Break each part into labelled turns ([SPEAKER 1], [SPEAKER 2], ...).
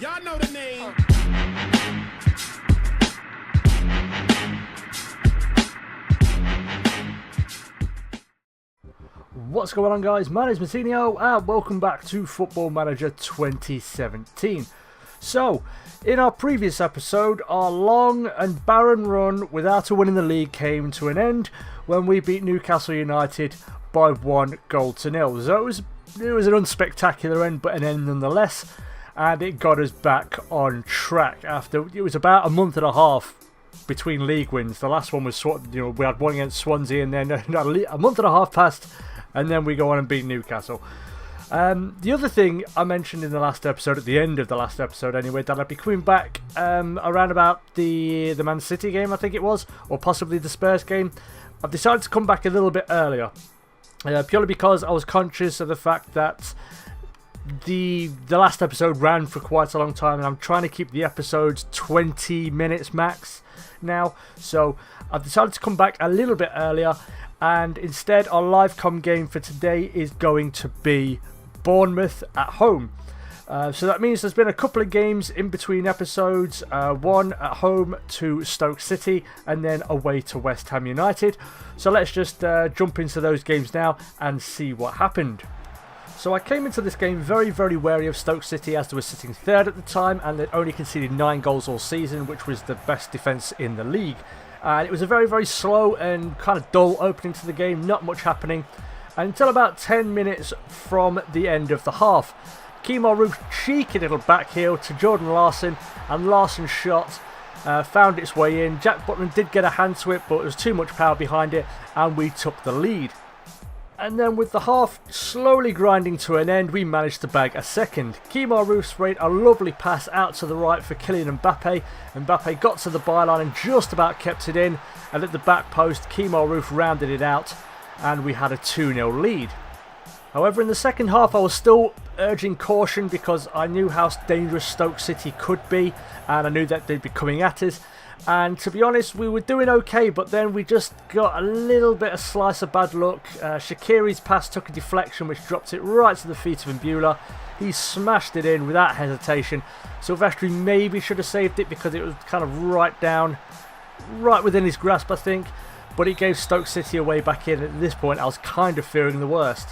[SPEAKER 1] Y'all know the name.
[SPEAKER 2] What's going on, guys? My name is Martinho and welcome back to Football Manager 2017. So, in our previous episode, our long and barren run without a win in the league came to an end when we beat Newcastle United by 1-0. So it was an unspectacular end, but an end nonetheless, and it got us back on track after it was about a month and a half between league wins. The last one was we had one against Swansea, and then a month and a half passed, and then we go on and beat Newcastle. The other thing I mentioned in the last episode, at the end of the last episode anyway, that I'd be coming back around about the Man City game, I think it was, or possibly the Spurs game. I've decided to come back a little bit earlier, purely because I was conscious of the fact that the last episode ran for quite a long time, and I'm trying to keep the episodes 20 minutes max now. So I've decided to come back a little bit earlier, and instead our live com game for today is going to be Bournemouth at home. So that means there's been a couple of games in between episodes, one at home to Stoke City and then away to West Ham United. So let's just jump into those games now and see what happened. So I came into this game very, very wary of Stoke City, as they were sitting third at the time and they'd only conceded 9 goals all season, which was the best defence in the league. And it was a very, very slow and kind of dull opening to the game, not much happening until about 10 minutes from the end of the half. Kemar Roof's cheeky little back heel to Jordan Larson, and Larson's shot found its way in. Jack Butland did get a hand to it, but there was too much power behind it, and we took the lead. And then with the half slowly grinding to an end, we managed to bag a second. Kemar Roof sprayed a lovely pass out to the right for Kylian Mbappe. Mbappe got to the byline and just about kept it in, and at the back post, Kemar Roof rounded it out, and we had a 2-0 lead. However, in the second half, I was still urging caution because I knew how dangerous Stoke City could be, and I knew that they'd be coming at us. And to be honest, we were doing okay, but then we just got a little bit of slice of bad luck. Shaqiri's pass took a deflection which dropped it right to the feet of Mbula. He smashed it in without hesitation. Silvestri maybe should have saved it because it was kind of right within his grasp, I think. But it gave Stoke City a way back in. At this point, I was kind of fearing the worst.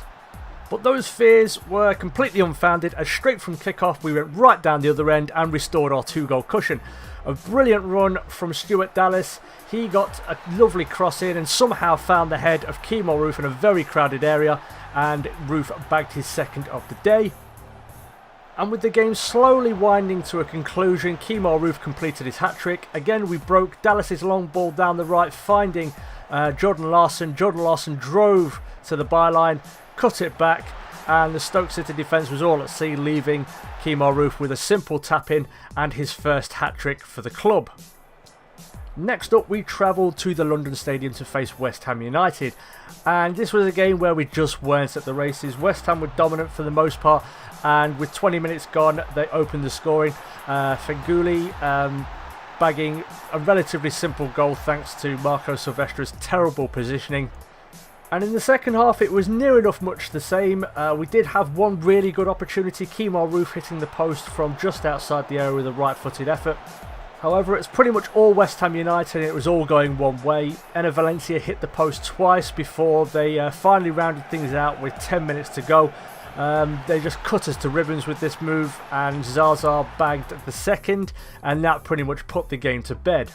[SPEAKER 2] But those fears were completely unfounded, as straight from kickoff we went right down the other end and restored our 2-goal cushion. A brilliant run from Stuart Dallas. He got a lovely cross in and somehow found the head of Kemar Roof in a very crowded area, and Roof bagged his second of the day. And with the game slowly winding to a conclusion, Kemar Roof completed his hat-trick. Again, we broke Dallas's long ball down the right, finding Jordan Larson. Jordan Larson drove to the byline, cut it back, and the Stoke City defence was all at sea, leaving Kemar Roof with a simple tap-in and his first hat-trick for the club. Next up, we travelled to the London Stadium to face West Ham United, and this was a game where we just weren't at the races. West Ham were dominant for the most part, and with 20 minutes gone, they opened the scoring. Fenguli bagging a relatively simple goal thanks to Marco Silvestri's terrible positioning. And in the second half, it was near enough much the same. We did have one really good opportunity, Kemar Roof hitting the post from just outside the area with a right-footed effort. However, it's pretty much all West Ham United, and it was all going one way. Enner Valencia hit the post twice before they finally rounded things out with 10 minutes to go. They just cut us to ribbons with this move, and Zaza bagged the second, and that pretty much put the game to bed.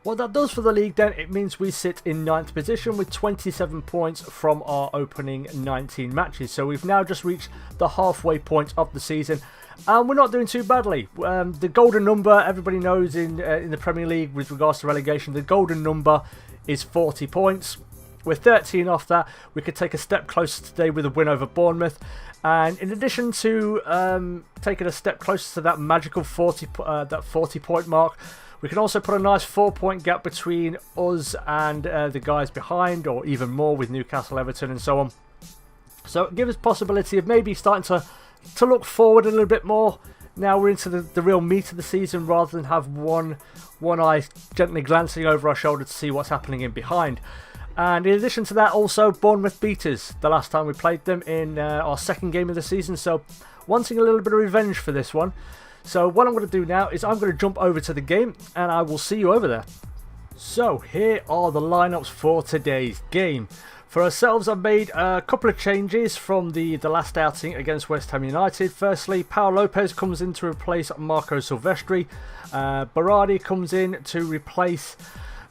[SPEAKER 2] What that does for the league then, it means we sit in 9th position with 27 points from our opening 19 matches. So we've now just reached the halfway point of the season, and we're not doing too badly. The golden number, everybody knows in the Premier League with regards to relegation, the golden number is 40 points. We're 13 off that. We could take a step closer today with a win over Bournemouth. And in addition to taking a step closer to that magical 40 point mark, we can also put a nice 4-point gap between us and the guys behind, or even more with Newcastle, Everton and so on. So it gives us possibility of maybe starting to look forward a little bit more. Now we're into the real meat of the season, rather than have one eye gently glancing over our shoulder to see what's happening in behind. And in addition to that, also Bournemouth beat us the last time we played them in our second game of the season. So wanting a little bit of revenge for this one. So what I'm going to do now is I'm going to jump over to the game and I will see you over there. So here are the lineups for today's game. For ourselves, I've made a couple of changes from the last outing against West Ham United. Firstly, Pau Lopez comes in to replace Marco Silvestri. Berardi comes in to replace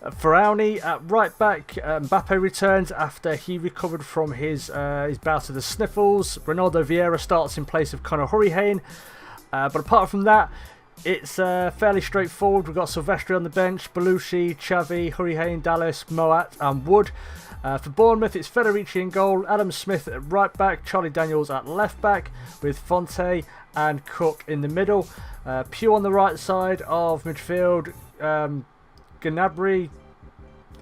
[SPEAKER 2] Faraoni at right back. Mbappe returns after he recovered from his bout of the sniffles. Ronaldo Vieira starts in place of Conor Hurricane. But apart from that, it's fairly straightforward. We've got Silvestri on the bench, Belushi, Xavi, Hurricane, Dallas, Moat and Wood. For Bournemouth, it's Federici in goal, Adam Smith at right back, Charlie Daniels at left back, with Fonte and Cook in the middle. Pugh on the right side of midfield, Gnabry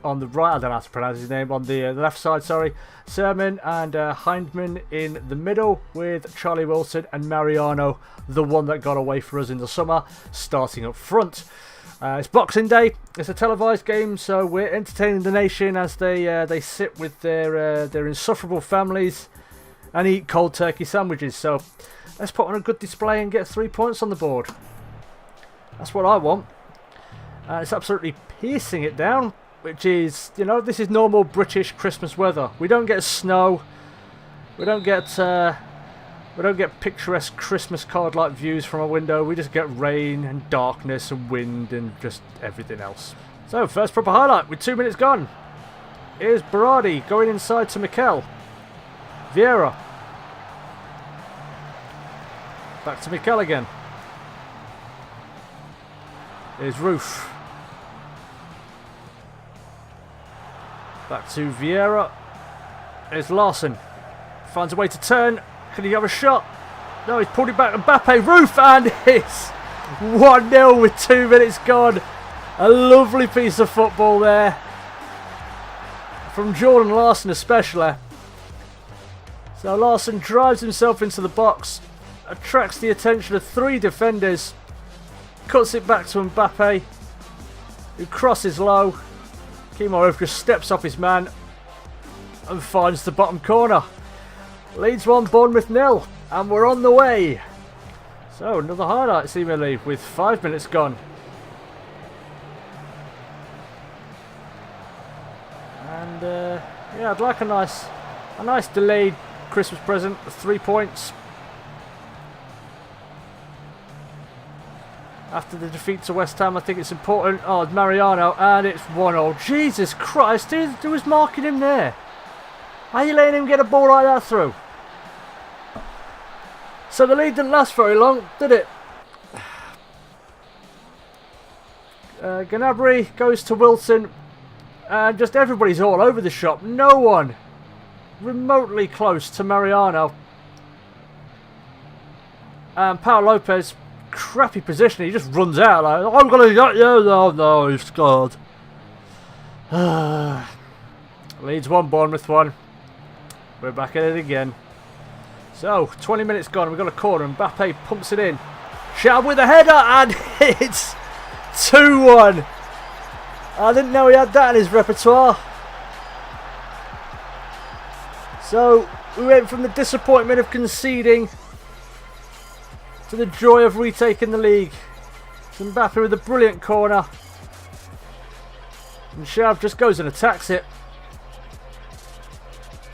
[SPEAKER 2] on the right, I don't know how to pronounce his name, on the left side, sorry. Sermon and Hindman in the middle, with Charlie Wilson and Mariano, the one that got away for us in the summer, starting up front. It's Boxing Day, it's a televised game, so we're entertaining the nation as they sit with their insufferable families and eat cold turkey sandwiches. So let's put on a good display and get 3 points on the board. That's what I want. It's absolutely piercing it down, which is, you know, this is normal British Christmas weather. We don't get snow, we don't get picturesque Christmas card-like views from our window. We just get rain and darkness and wind and just everything else. So, first proper highlight with 2 minutes gone. Here's Berardi going inside to Mikel. Vieira. Back to Mikel again. Here's Roof. Back to Vieira. Here's Larson. Finds a way to turn. Can he have a shot? No, he's pulled it back. Mbappe, Roof, and it's 1-0 with 2 minutes gone. A lovely piece of football there. From Jordan Larson especially. So Larson drives himself into the box. Attracts the attention of 3 defenders. Cuts it back to Mbappe, who crosses low. Kemar just steps off his man and finds the bottom corner. Leeds 1, Bournemouth 0, and we're on the way. So another highlight seemingly with 5 minutes gone. And yeah, I'd like a nice delayed Christmas present, 3 points. After the defeat to West Ham, I think it's important. Oh, it's Mariano, and it's 1-0. Jesus Christ, who was marking him there? How are you letting him get a ball like that through? So the lead didn't last very long, did it? Gnabry goes to Wilson, and just everybody's all over the shop. No one remotely close to Mariano. And Pau Lopez, crappy position. He just runs out like, I'm gonna get you. No, he's scored. Leeds 1, Bournemouth 1. We're back at it again. So 20 minutes gone. We've got a corner. Mbappe pumps it in. Shab with a header, and it's 2-1. I didn't know he had that in his repertoire. So we went from the disappointment of conceding to the joy of retaking the league. Mbappe with a brilliant corner. And Shab just goes and attacks it.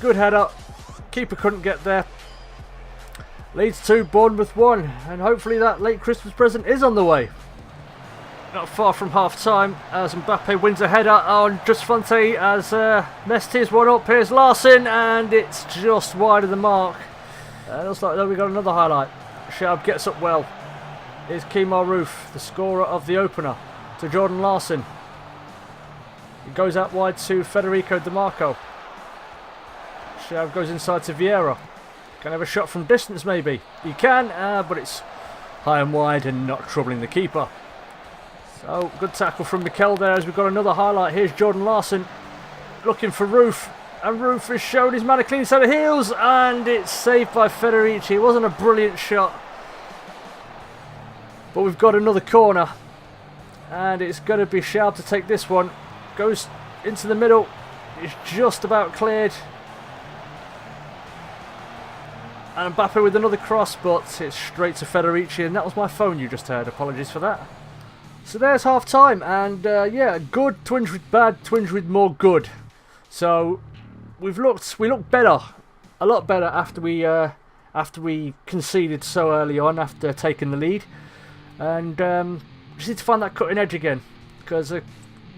[SPEAKER 2] Good header. Keeper couldn't get there. Leeds 2, Bournemouth 1. And hopefully that late Christmas present is on the way. Not far from half time as Mbappe wins a header on Just Fonte as Mestis 1 up. Here's Larson, and it's just wide of the mark. Looks like though we got another highlight. Shab gets up well. Here's Kemar Roof, the scorer of the opener, to Jordan Larson. He goes out wide to Federico Di Marco. Shab goes inside to Vieira. Can have a shot from distance maybe. He can, but it's high and wide and not troubling the keeper. So good tackle from Mikel there as we've got another highlight. Here's Jordan Larson looking for Roof. And Roof has shown his man a clean set of heels, and it's saved by Federici. It wasn't a brilliant shot, but we've got another corner, and it's going to be Shab to take this one. Goes into the middle. It's just about cleared. And Mbappe with another cross, but it's straight to Federici, and that was my phone you just heard. Apologies for that. So there's half time, and yeah, good twinged with bad, twinged with more good. So we look better, a lot better after we conceded so early on after taking the lead, and just need to find that cutting edge again, because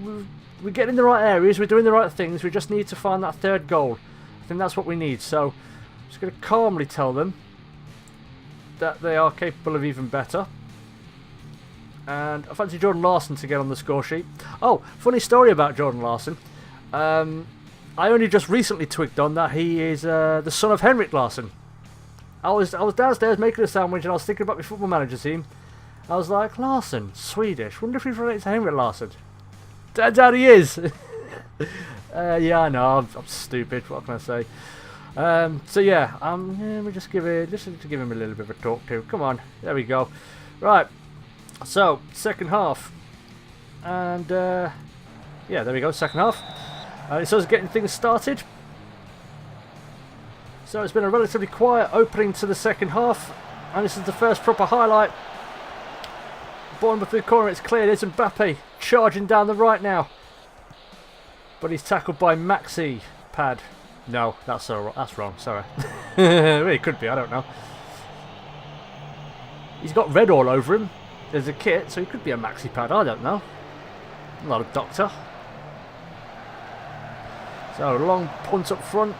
[SPEAKER 2] we're getting in the right areas, we're doing the right things. We just need to find that third goal. I think that's what we need. So I'm just going to calmly tell them that they are capable of even better. And I fancy Jordan Larson to get on the score sheet. Oh, funny story about Jordan Larson. I only just recently twigged on that he is the son of Henrik Larsson. I was downstairs making a sandwich and I was thinking about my Football Manager team. I was like, Larsson, Swedish. Wonder if he's related to Henrik Larsson. Turns out he is. Yeah, I know. I'm stupid. What can I say? So yeah, we just need to give him a little bit of a talk to. Come on, there we go. Right. So second half, and yeah, there we go. Second half. It's us getting things started. So it's been a relatively quiet opening to the second half, and this is the first proper highlight. Bournemouth with the corner, it's cleared. It's Mbappe charging down the right now, but he's tackled by Maxi Pad. No, that's wrong. Sorry. Well, it could be. I don't know. He's got red all over him. There's a kit, so he could be a Maxi Pad. I don't know. Not a doctor. So long punt up front,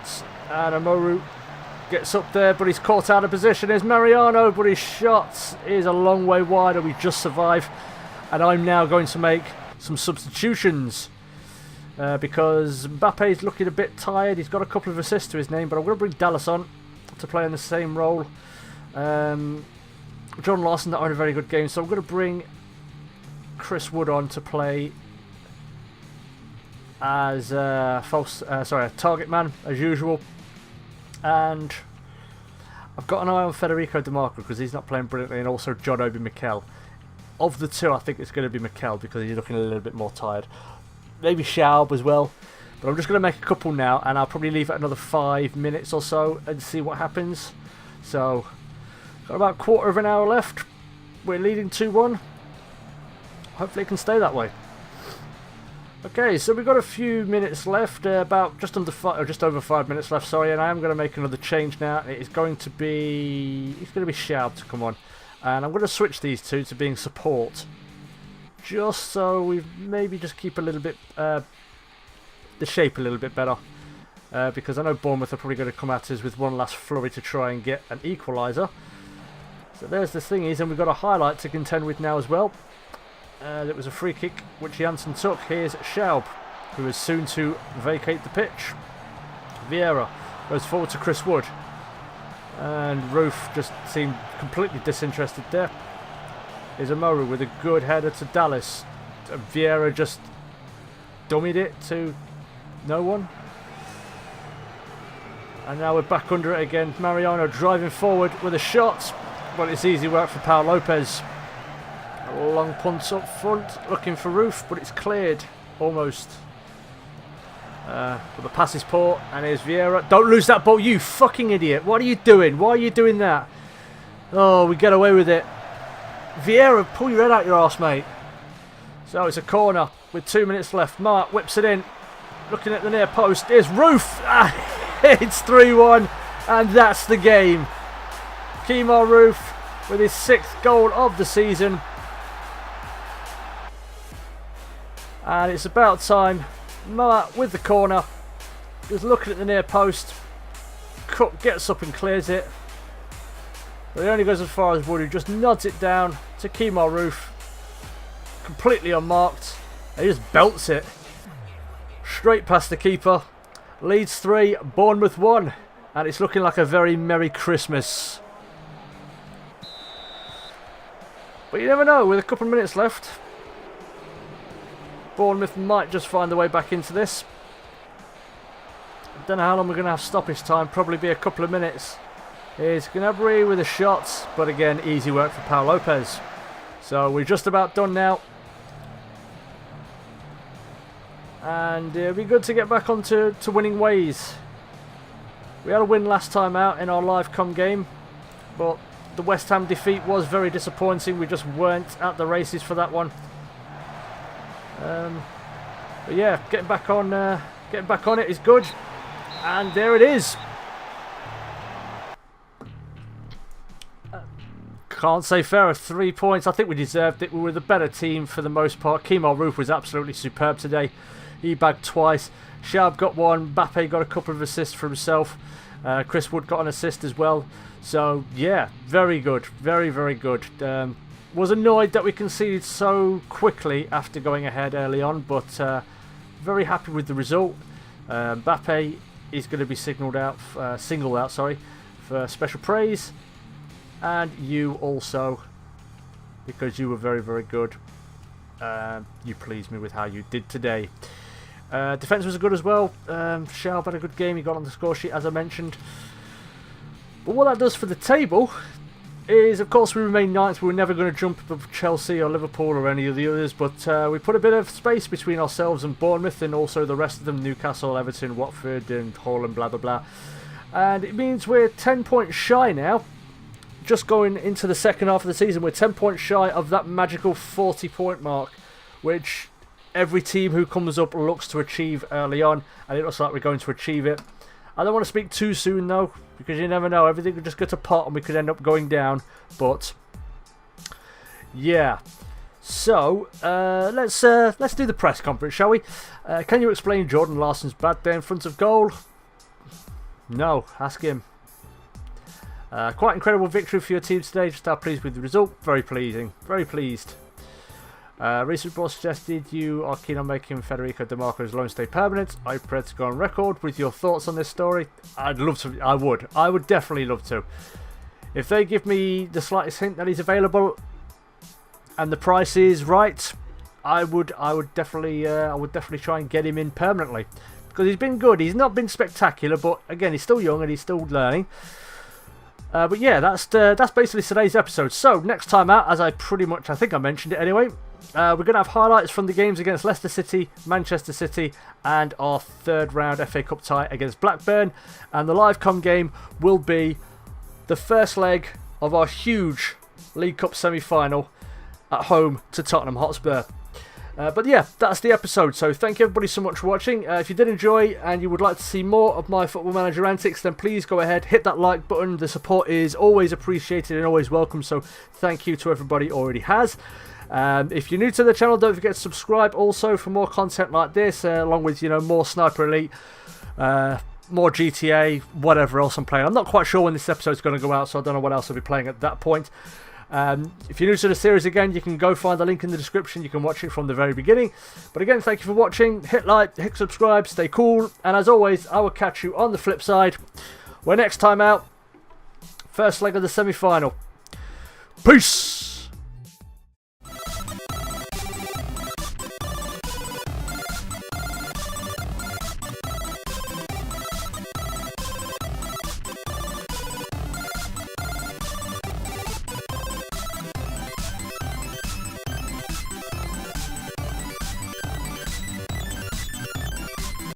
[SPEAKER 2] and Amoru gets up there, but he's caught out of position. Here's Mariano, but his shot is a long way wide, and we just survive. And I'm now going to make some substitutions. Because Mbappe's looking a bit tired. He's got a couple of assists to his name, but I'm going to bring Dallas on to play in the same role. John Larson not on a very good game, so I'm going to bring Chris Wood on to play as a target man as usual. And I've got an eye on Federico Di Marco because he's not playing brilliantly, and also John Obi Mikel. Of the two, I think it's going to be Mikel because he's looking a little bit more tired. Maybe Schaub as well, but I'm just going to make a couple now, and I'll probably leave it another 5 minutes or so and see what happens. So, got about a quarter of an hour left. We're leading 2-1. Hopefully it can stay that way. Okay, so we've got a few minutes left, about just over 5 minutes left. Sorry, and I am going to make another change now. It's going to be Schaub to come on, and I'm going to switch these two to being support. Just so we maybe just keep a little bit, the shape a little bit better. Because I know Bournemouth are probably going to come at us with one last flurry to try and get an equaliser. So there's the thingies, and we've got a highlight to contend with now as well. It was a free kick which Janssen took. Here's Schaub, who is soon to vacate the pitch. Vieira goes forward to Chris Wood. And Roof just seemed completely disinterested there. Is Amoru with a good header to Dallas. Vieira just dummied it to no one. And now we're back under it again. Mariano driving forward with a shot. Well, it's easy work for Pau Lopez. A long punt up front, looking for Roof, but it's cleared almost. But the pass is poor, and here's Vieira. Don't lose that ball, you fucking idiot. What are you doing? Why are you doing that? Oh, we get away with it. Vieira, pull your head out your arse, mate. So it's a corner with 2 minutes left. Mark whips it in, looking at the near post. Here's Roof. It's 3-1, and that's the game. Kemar Roof with his 6th goal of the season. And it's about time. Moat with the corner, just looking at the near post. Cook gets up and clears it. But he only goes as far as Wood, who just nods it down to Kemar Roof. Completely unmarked. And he just belts it straight past the keeper. Leeds 3, Bournemouth 1. And it's looking like a very Merry Christmas. But you never know, with a couple of minutes left, Bournemouth might just find their way back into this. Don't know how long we're going to have stoppage time, probably be a couple of minutes. Here's Gnabry with a shot, but again, easy work for Pau Lopez. So we're just about done now. and it'll be good to get back onto winning ways. We had a win last time out in our live com game, but the West Ham defeat was very disappointing. We just weren't at the races for that one. But yeah, getting back on it is good, and there it is. Can't say fairer. 3 points. I think we deserved it. We were the better team for the most part. Kemar Roof was absolutely superb today. He bagged twice. Sharp got one. Mbappe got a couple of assists for himself. Chris Wood got an assist as well. So yeah, very good. Very, very good. Was annoyed that we conceded so quickly after going ahead early on, but very happy with the result. Mbappe is going to be singled out for special praise. And you also, because you were very, very good. You pleased me with how you did today. Defence was good as well. Sharp had a good game. He got on the score sheet, as I mentioned. But what that does for the table is, of course, we remain ninth. We were never going to jump above Chelsea or Liverpool or any of the others. But we put a bit of space between ourselves and Bournemouth, and also the rest of them: Newcastle, Everton, Watford, and Hull, and blah blah blah. And it means we're 10 points shy now. Just going into the second half of the season, we're 10 points shy of that magical 40-point mark, which every team who comes up looks to achieve early on, and it looks like we're going to achieve it. I don't want to speak too soon though, because you never know. Everything could just go to pot and we could end up going down. But yeah, so let's do the press conference, shall we? Can you explain Jordan Larson's bad day in front of goal? No, ask him. Quite incredible victory for your team today. Just how pleased with the result. Very pleasing. Very pleased. Recent reports suggested you are keen on making Federico Di Marco's loan stay permanent. Are you prepared to go on record with your thoughts on this story? I'd love to. I would definitely love to. If they give me the slightest hint that he's available and the price is right, I would definitely try and get him in permanently, because he's been good. He's not been spectacular, but again, he's still young and he's still learning. But yeah, that's basically today's episode. So next time out, as I think I mentioned it anyway, we're going to have highlights from the games against Leicester City, Manchester City, and our third round FA Cup tie against Blackburn. And the live com game will be the first leg of our huge League Cup semi-final at home to Tottenham Hotspur. But yeah, that's the episode. So thank you everybody so much for watching. If you did enjoy and you would like to see more of my Football Manager antics, then please go ahead, hit that like button. The support is always appreciated and always welcome. So thank you to everybody who already has. If you're new to the channel, don't forget to subscribe also for more content like this, along with more Sniper Elite, more GTA, whatever else I'm playing. I'm not quite sure when this episode's going to go out, so I don't know what else I'll be playing at that point. If you're new to the series again, you can go find the link in the description. You can watch it from the very beginning. But again, thank you for watching. Hit like, hit subscribe, stay cool, and as always, I will catch you on the flip side, where next time out, first leg of the semi-final. Peace!